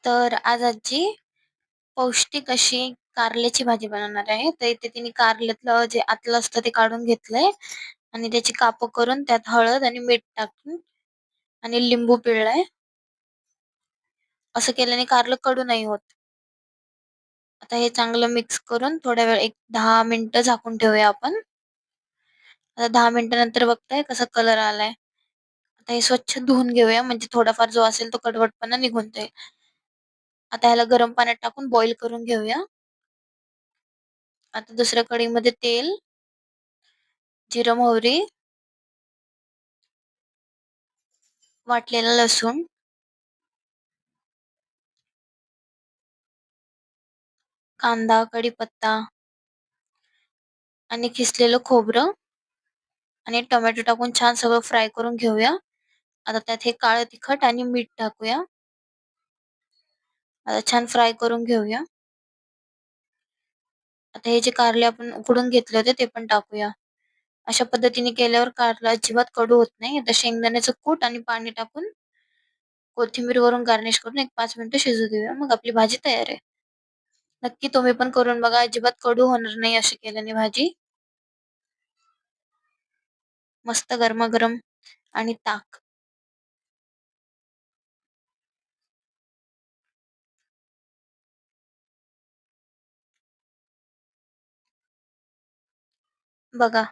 तर आज आजी पौष्टिक अशी कारल्याची भाजी बनवणार आहे. तर इथे तिने कारल्यातलं जे आतलं असतं ते काढून घेतलंय आणि त्याची कापं करून त्यात हळद आणि मीठ टाकून आणि लिंबू पिळलाय. असं केल्याने कारलं कडू नाही होत. आता हे चांगलं मिक्स करून थोड्या वेळ एक 10 मिनिटं झाकून ठेवूया आपण. आता 10 मिनिटानंतर बघताय कसा कलर आलाय. आता हे स्वच्छ धुवून घेऊया म्हणजे थोडाफार जो असेल तो कडवटपणा निघून जाईल. आता ह्याला गरम पाण्यात टाकून बॉईल करून घेऊया. आता दुसऱ्या कढईमध्ये तेल, जिरं मोहरी, वाटलेला लसूण, कांदा, कढीपत्ता आणि किसलेलं खोबरं आणि टोमॅटो टाकून छान सगळं फ्राय करून घेऊया. आता त्यात हे काळं तिखट आणि मीठ टाकूया. आता छान फ्राय करून घेऊया. आता हे जे कारले आपण उकडून घेतले होते ते पण टाकूया. अशा पद्धतीने केल्यावर कारला अजिबात कडू होत नाही. आता शेंगदाण्याचं कूट आणि पाणी टाकून कोथिंबीर वरून गार्निश करून एक 5 मिनिटं शिजू देऊया. मग आपली भाजी तयार आहे. नक्की तुम्ही पण करून बघा. अजिबात कडू होणार नाही अशी केल्याने भाजी. मस्त गरमागरम आणि ताक. बघा.